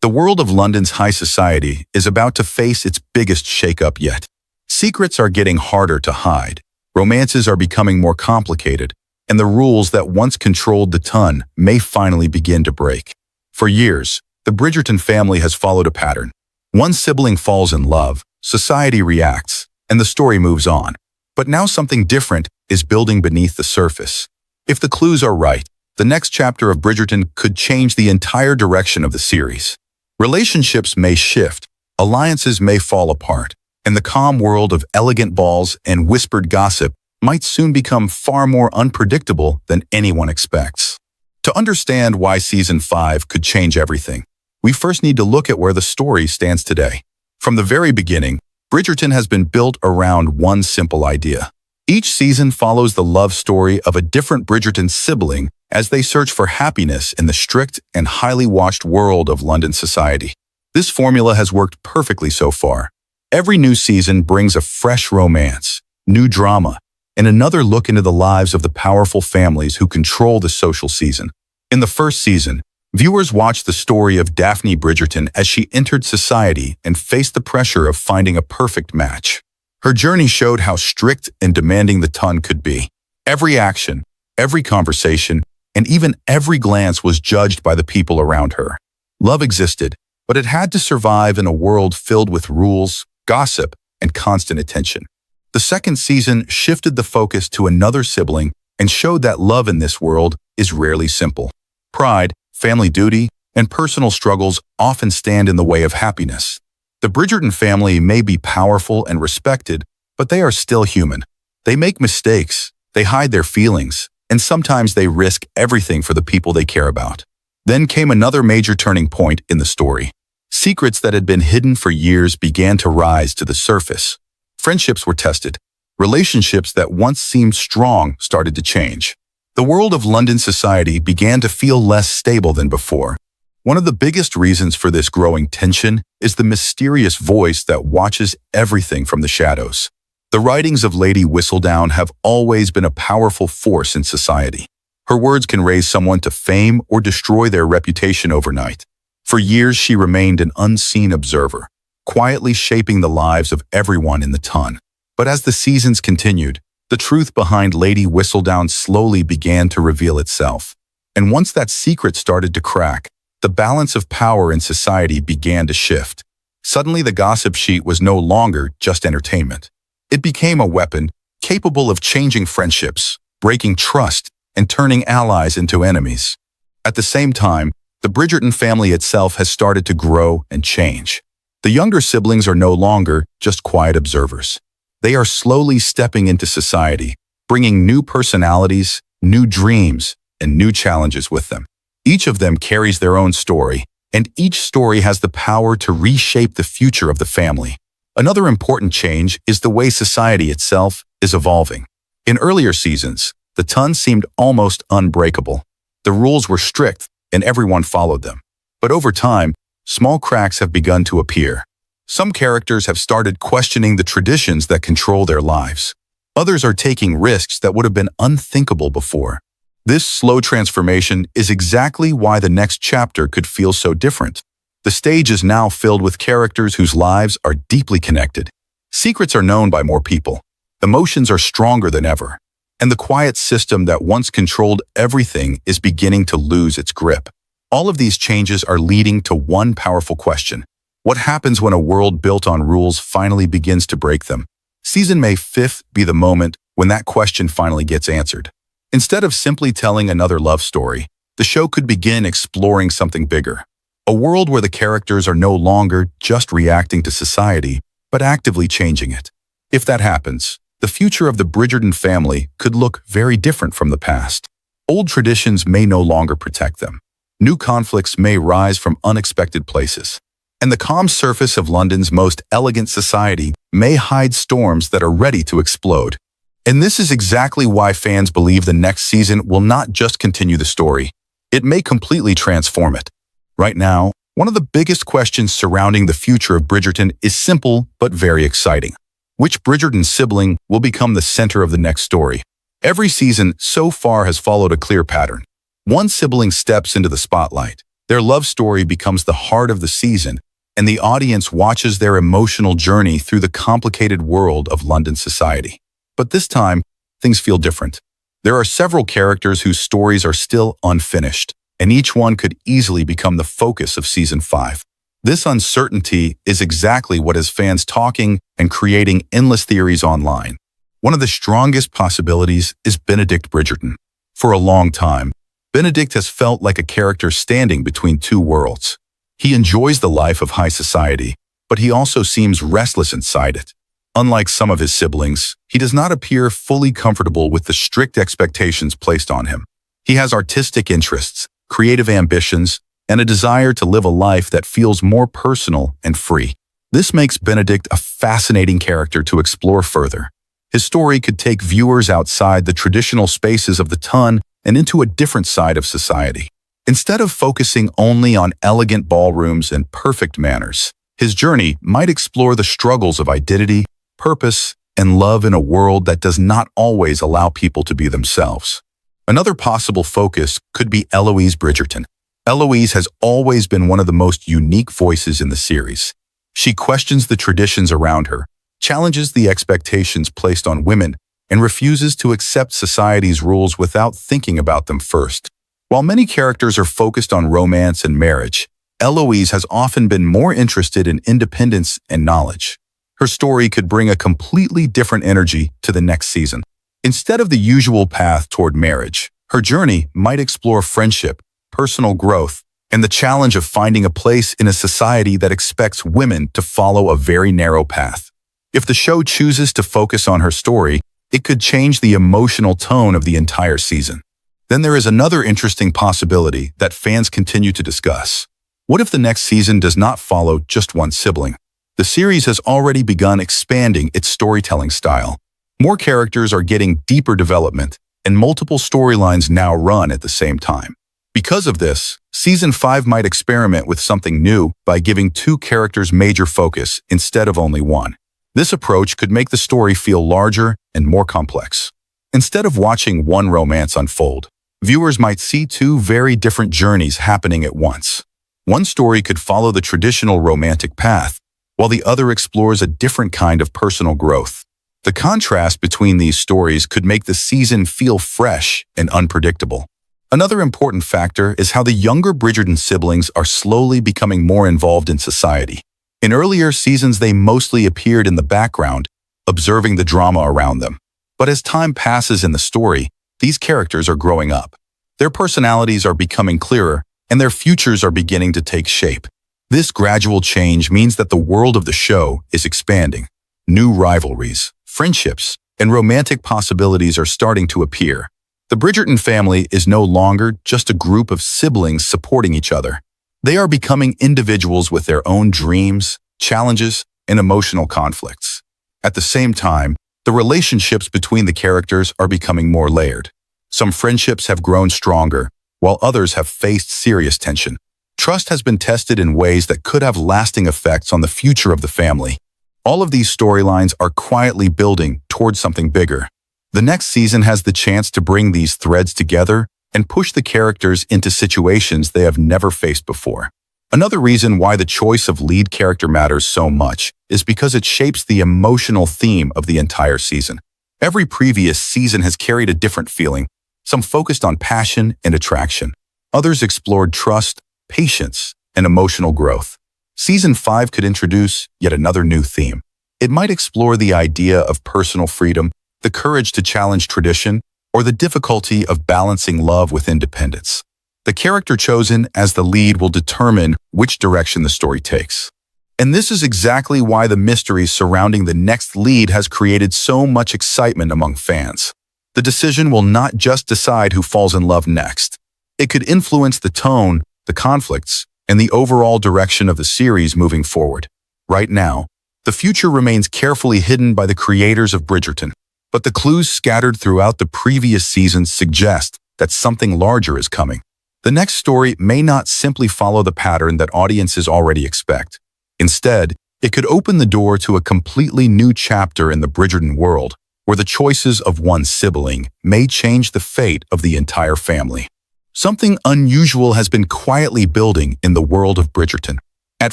The world of London's high society is about to face its biggest shakeup yet. Secrets are getting harder to hide, romances are becoming more complicated, and the rules that once controlled the ton may finally begin to break. For years, the Bridgerton family has followed a pattern. One sibling falls in love, society reacts, and the story moves on. But now something different is building beneath the surface. If the clues are right, the next chapter of Bridgerton could change the entire direction of the series. Relationships may shift, alliances may fall apart, and the calm world of elegant balls and whispered gossip might soon become far more unpredictable than anyone expects. To understand why Season 5 could change everything, we first need to look at where the story stands today. From the very beginning, Bridgerton has been built around one simple idea. Each season follows the love story of a different Bridgerton sibling as they search for happiness in the strict and highly watched world of London society. This formula has worked perfectly so far. Every new season brings a fresh romance, new drama, and another look into the lives of the powerful families who control the social season. In the first season, viewers watched the story of Daphne Bridgerton as she entered society and faced the pressure of finding a perfect match. Her journey showed how strict and demanding the ton could be. Every action, every conversation, and even every glance was judged by the people around her. Love existed, but it had to survive in a world filled with rules, gossip, and constant attention. The second season shifted the focus to another sibling and showed that love in this world is rarely simple. Pride, family duty, and personal struggles often stand in the way of happiness. The Bridgerton family may be powerful and respected, but they are still human. They make mistakes, they hide their feelings, and sometimes they risk everything for the people they care about. Then came another major turning point in the story. Secrets that had been hidden for years began to rise to the surface. Friendships were tested. Relationships that once seemed strong started to change. The world of London society began to feel less stable than before. One of the biggest reasons for this growing tension is the mysterious voice that watches everything from the shadows. The writings of Lady Whistledown have always been a powerful force in society. Her words can raise someone to fame or destroy their reputation overnight. For years, she remained an unseen observer, quietly shaping the lives of everyone in the ton. But as the seasons continued, the truth behind Lady Whistledown slowly began to reveal itself. And once that secret started to crack, the balance of power in society began to shift. Suddenly, the gossip sheet was no longer just entertainment. It became a weapon capable of changing friendships, breaking trust, and turning allies into enemies. At the same time, the Bridgerton family itself has started to grow and change. The younger siblings are no longer just quiet observers. They are slowly stepping into society, bringing new personalities, new dreams, and new challenges with them. Each of them carries their own story, and each story has the power to reshape the future of the family. Another important change is the way society itself is evolving. In earlier seasons, the ton seemed almost unbreakable. The rules were strict, and everyone followed them. But over time, small cracks have begun to appear. Some characters have started questioning the traditions that control their lives. Others are taking risks that would have been unthinkable before. This slow transformation is exactly why the next chapter could feel so different. The stage is now filled with characters whose lives are deeply connected. Secrets are known by more people. Emotions are stronger than ever. And the quiet system that once controlled everything is beginning to lose its grip. All of these changes are leading to one powerful question. What happens when a world built on rules finally begins to break them? Season May 5th be the moment when that question finally gets answered. Instead of simply telling another love story, the show could begin exploring something bigger. A world where the characters are no longer just reacting to society, but actively changing it. If that happens, the future of the Bridgerton family could look very different from the past. Old traditions may no longer protect them. New conflicts may rise from unexpected places. And the calm surface of London's most elegant society may hide storms that are ready to explode. And this is exactly why fans believe the next season will not just continue the story. It may completely transform it. Right now, one of the biggest questions surrounding the future of Bridgerton is simple but very exciting. Which Bridgerton sibling will become the center of the next story? Every season so far has followed a clear pattern. One sibling steps into the spotlight. Their love story becomes the heart of the season, and the audience watches their emotional journey through the complicated world of London society. But this time, things feel different. There are several characters whose stories are still unfinished, and each one could easily become the focus of Season 5. This uncertainty is exactly what has fans talking and creating endless theories online. One of the strongest possibilities is Benedict Bridgerton. For a long time, Benedict has felt like a character standing between two worlds. He enjoys the life of high society, but he also seems restless inside it. Unlike some of his siblings, he does not appear fully comfortable with the strict expectations placed on him. He has artistic interests, creative ambitions, and a desire to live a life that feels more personal and free. This makes Benedict a fascinating character to explore further. His story could take viewers outside the traditional spaces of the ton and into a different side of society. Instead of focusing only on elegant ballrooms and perfect manners, his journey might explore the struggles of identity, purpose, and love in a world that does not always allow people to be themselves. Another possible focus could be Eloise Bridgerton. Eloise has always been one of the most unique voices in the series. She questions the traditions around her, challenges the expectations placed on women, and refuses to accept society's rules without thinking about them first. While many characters are focused on romance and marriage, Eloise has often been more interested in independence and knowledge. Her story could bring a completely different energy to the next season. Instead of the usual path toward marriage, her journey might explore friendship, personal growth, and the challenge of finding a place in a society that expects women to follow a very narrow path. If the show chooses to focus on her story, it could change the emotional tone of the entire season. Then there is another interesting possibility that fans continue to discuss. What if the next season does not follow just one sibling? The series has already begun expanding its storytelling style. More characters are getting deeper development, and multiple storylines now run at the same time. Because of this, Season 5 might experiment with something new by giving two characters major focus instead of only one. This approach could make the story feel larger and more complex. Instead of watching one romance unfold, viewers might see two very different journeys happening at once. One story could follow the traditional romantic path, while the other explores a different kind of personal growth. The contrast between these stories could make the season feel fresh and unpredictable. Another important factor is how the younger Bridgerton siblings are slowly becoming more involved in society. In earlier seasons, they mostly appeared in the background, observing the drama around them. But as time passes in the story, these characters are growing up. Their personalities are becoming clearer, and their futures are beginning to take shape. This gradual change means that the world of the show is expanding. New rivalries, friendships, and romantic possibilities are starting to appear. The Bridgerton family is no longer just a group of siblings supporting each other. They are becoming individuals with their own dreams, challenges, and emotional conflicts. At the same time, the relationships between the characters are becoming more layered. Some friendships have grown stronger, while others have faced serious tension. Trust has been tested in ways that could have lasting effects on the future of the family. All of these storylines are quietly building towards something bigger. The next season has the chance to bring these threads together and push the characters into situations they have never faced before. Another reason why the choice of lead character matters so much is because it shapes the emotional theme of the entire season. Every previous season has carried a different feeling. Some focused on passion and attraction. Others explored trust, patience, and emotional growth. Season 5 could introduce yet another new theme. It might explore the idea of personal freedom, the courage to challenge tradition, or the difficulty of balancing love with independence. The character chosen as the lead will determine which direction the story takes. And this is exactly why the mystery surrounding the next lead has created so much excitement among fans. The decision will not just decide who falls in love next. It could influence the tone, the conflicts, and the overall direction of the series moving forward. Right now, the future remains carefully hidden by the creators of Bridgerton, but the clues scattered throughout the previous seasons suggest that something larger is coming. The next story may not simply follow the pattern that audiences already expect. Instead, it could open the door to a completely new chapter in the Bridgerton world, where the choices of one sibling may change the fate of the entire family. Something unusual has been quietly building in the world of Bridgerton. At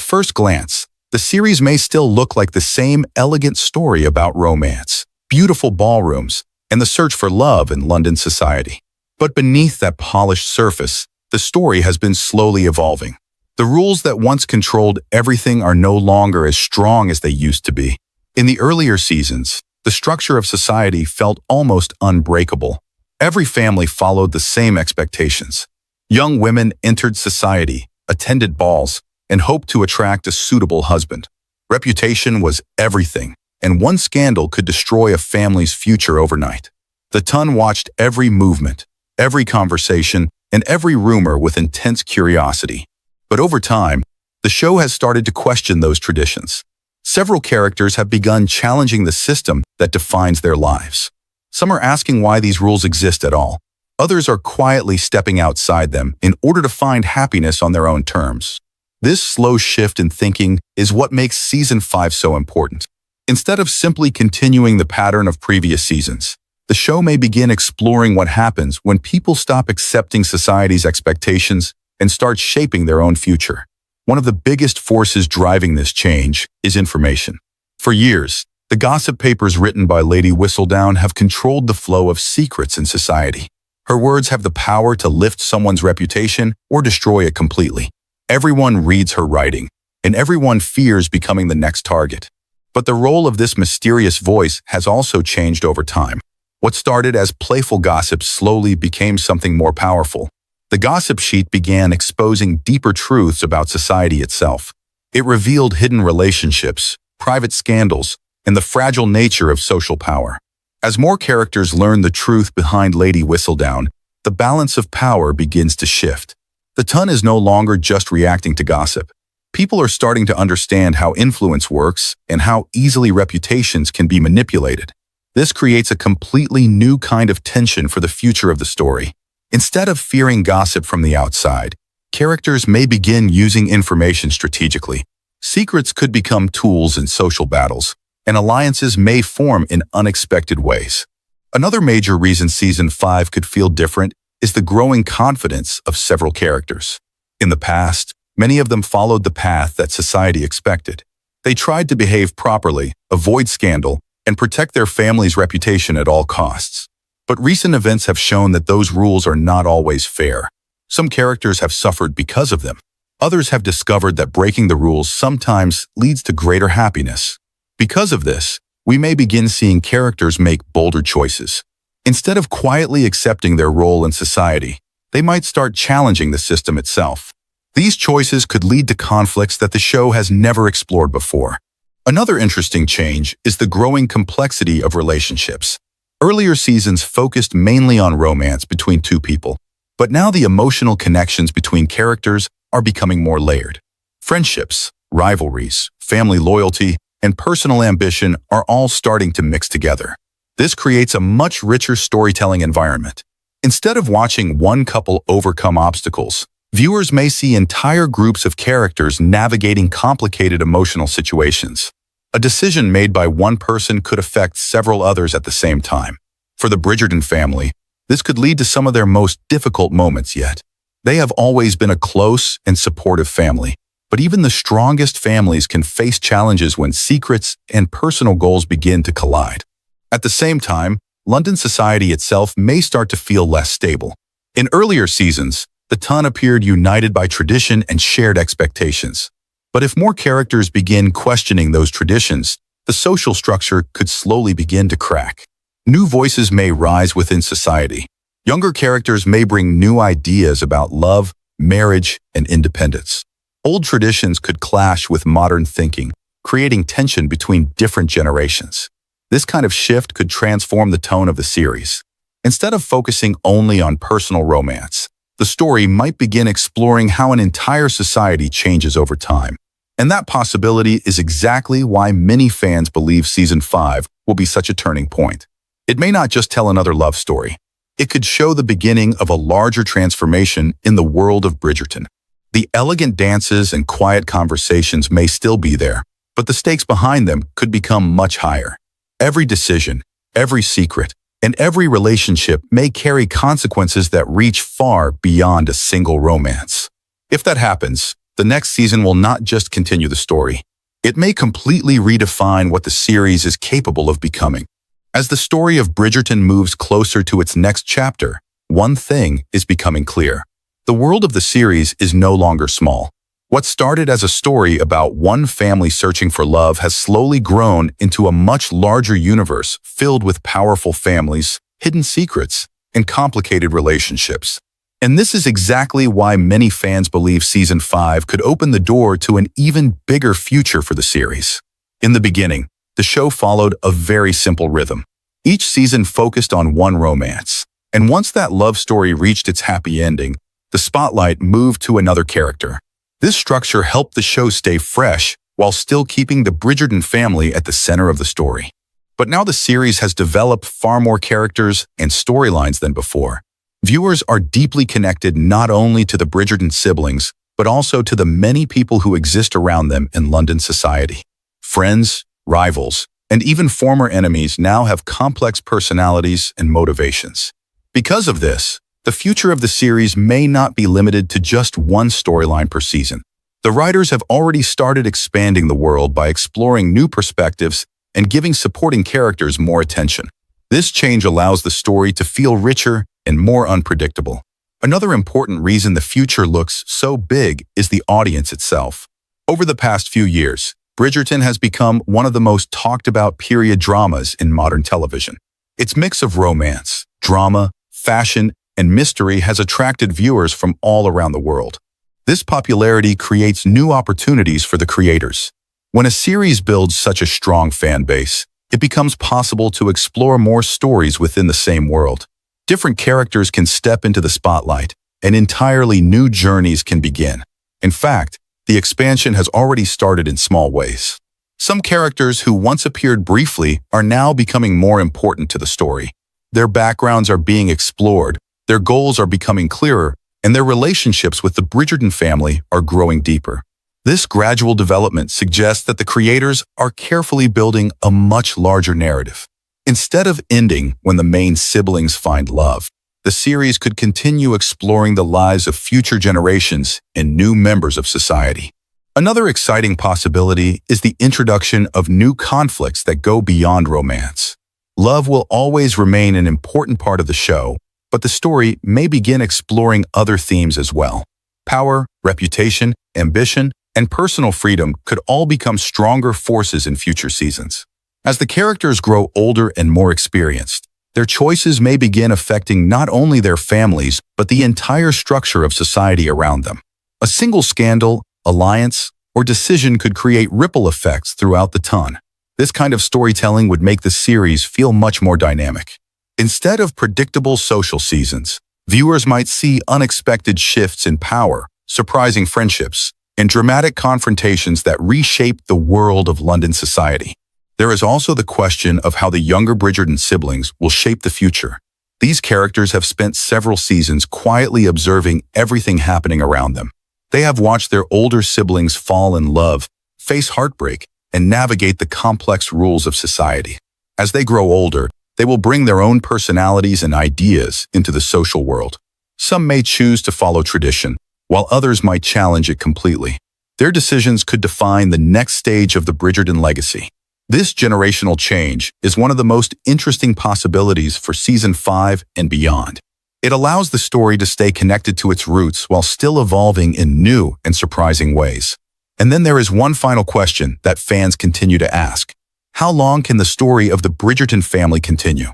first glance, the series may still look like the same elegant story about romance, beautiful ballrooms, and the search for love in London society. But beneath that polished surface, the story has been slowly evolving. The rules that once controlled everything are no longer as strong as they used to be. In the earlier seasons, the structure of society felt almost unbreakable. Every family followed the same expectations. Young women entered society, attended balls, and hoped to attract a suitable husband. Reputation was everything, and one scandal could destroy a family's future overnight. The Ton watched every movement, every conversation, and every rumor with intense curiosity. But over time, the show has started to question those traditions. Several characters have begun challenging the system that defines their lives. Some are asking why these rules exist at all. Others are quietly stepping outside them in order to find happiness on their own terms. This slow shift in thinking is what makes Season 5 so important. Instead of simply continuing the pattern of previous seasons, the show may begin exploring what happens when people stop accepting society's expectations and start shaping their own future. One of the biggest forces driving this change is information. For years, the gossip papers written by Lady Whistledown have controlled the flow of secrets in society. Her words have the power to lift someone's reputation or destroy it completely. Everyone reads her writing, and everyone fears becoming the next target. But the role of this mysterious voice has also changed over time. What started as playful gossip slowly became something more powerful. The gossip sheet began exposing deeper truths about society itself. It revealed hidden relationships, private scandals, and the fragile nature of social power. As more characters learn the truth behind Lady Whistledown, the balance of power begins to shift. The Ton is no longer just reacting to gossip. People are starting to understand how influence works and how easily reputations can be manipulated. This creates a completely new kind of tension for the future of the story. Instead of fearing gossip from the outside, characters may begin using information strategically. Secrets could become tools in social battles, and alliances may form in unexpected ways. Another major reason Season 5 could feel different is the growing confidence of several characters. In the past, many of them followed the path that society expected. They tried to behave properly, avoid scandal, and protect their family's reputation at all costs. But recent events have shown that those rules are not always fair. Some characters have suffered because of them. Others have discovered that breaking the rules sometimes leads to greater happiness. Because of this, we may begin seeing characters make bolder choices. Instead of quietly accepting their role in society, they might start challenging the system itself. These choices could lead to conflicts that the show has never explored before. Another interesting change is the growing complexity of relationships. Earlier seasons focused mainly on romance between two people, but now the emotional connections between characters are becoming more layered. Friendships, rivalries, family loyalty, and personal ambition are all starting to mix together. This creates a much richer storytelling environment. Instead of watching one couple overcome obstacles, viewers may see entire groups of characters navigating complicated emotional situations. A decision made by one person could affect several others at the same time. For the Bridgerton family, this could lead to some of their most difficult moments yet. They have always been a close and supportive family, but even the strongest families can face challenges when secrets and personal goals begin to collide. At the same time, London society itself may start to feel less stable. In earlier seasons, the Ton appeared united by tradition and shared expectations. But if more characters begin questioning those traditions, the social structure could slowly begin to crack. New voices may rise within society. Younger characters may bring new ideas about love, marriage, and independence. Old traditions could clash with modern thinking, creating tension between different generations. This kind of shift could transform the tone of the series. Instead of focusing only on personal romance, the story might begin exploring how an entire society changes over time. And that possibility is exactly why many fans believe Season 5 will be such a turning point. It may not just tell another love story. It could show the beginning of a larger transformation in the world of Bridgerton. The elegant dances and quiet conversations may still be there, but the stakes behind them could become much higher. Every decision, every secret, and every relationship may carry consequences that reach far beyond a single romance. If that happens, the next season will not just continue the story. It may completely redefine what the series is capable of becoming. As the story of Bridgerton moves closer to its next chapter, one thing is becoming clear. The world of the series is no longer small. What started as a story about one family searching for love has slowly grown into a much larger universe filled with powerful families, hidden secrets, and complicated relationships. And this is exactly why many fans believe Season 5 could open the door to an even bigger future for the series. In the beginning, the show followed a very simple rhythm. Each season focused on one romance, and once that love story reached its happy ending, the spotlight moved to another character. This structure helped the show stay fresh while still keeping the Bridgerton family at the center of the story. But now the series has developed far more characters and storylines than before. Viewers are deeply connected not only to the Bridgerton siblings, but also to the many people who exist around them in London society. Friends, rivals, and even former enemies now have complex personalities and motivations. Because of this, the future of the series may not be limited to just one storyline per season. The writers have already started expanding the world by exploring new perspectives and giving supporting characters more attention. This change allows the story to feel richer and more unpredictable. Another important reason the future looks so big is the audience itself. Over the past few years, Bridgerton has become one of the most talked about period dramas in modern television. Its mix of romance, drama, fashion, and mystery has attracted viewers from all around the world. This popularity creates new opportunities for the creators. When a series builds such a strong fan base, it becomes possible to explore more stories within the same world. Different characters can step into the spotlight, and entirely new journeys can begin. In fact, the expansion has already started in small ways. Some characters who once appeared briefly are now becoming more important to the story. Their backgrounds are being explored, their goals are becoming clearer, and their relationships with the Bridgerton family are growing deeper. This gradual development suggests that the creators are carefully building a much larger narrative. Instead of ending when the main siblings find love, the series could continue exploring the lives of future generations and new members of society. Another exciting possibility is the introduction of new conflicts that go beyond romance. Love will always remain an important part of the show, but the story may begin exploring other themes as well. Power, reputation, ambition, and personal freedom could all become stronger forces in future seasons. As the characters grow older and more experienced, their choices may begin affecting not only their families, but the entire structure of society around them. A single scandal, alliance, or decision could create ripple effects throughout the ton. This kind of storytelling would make the series feel much more dynamic. Instead of predictable social seasons, viewers might see unexpected shifts in power, surprising friendships, and dramatic confrontations that reshape the world of London society. There is also the question of how the younger Bridgerton siblings will shape the future. These characters have spent several seasons quietly observing everything happening around them. They have watched their older siblings fall in love, face heartbreak, and navigate the complex rules of society. As they grow older, they will bring their own personalities and ideas into the social world. Some may choose to follow tradition, while others might challenge it completely. Their decisions could define the next stage of the Bridgerton legacy. This generational change is one of the most interesting possibilities for Season 5 and beyond. It allows the story to stay connected to its roots while still evolving in new and surprising ways. And then there is one final question that fans continue to ask. How long can the story of the Bridgerton family continue?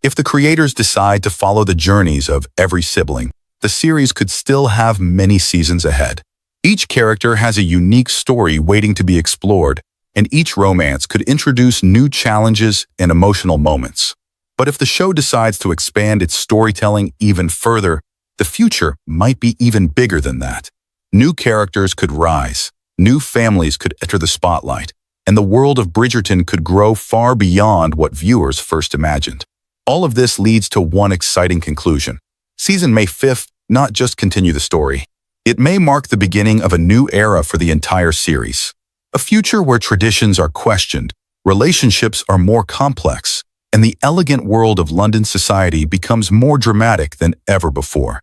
If the creators decide to follow the journeys of every sibling, the series could still have many seasons ahead. Each character has a unique story waiting to be explored, and each romance could introduce new challenges and emotional moments. But if the show decides to expand its storytelling even further, the future might be even bigger than that. New characters could rise, new families could enter the spotlight, and the world of Bridgerton could grow far beyond what viewers first imagined. All of this leads to one exciting conclusion. Season May 5th not just continue the story. It may mark the beginning of a new era for the entire series. A future where traditions are questioned, relationships are more complex, and the elegant world of London society becomes more dramatic than ever before.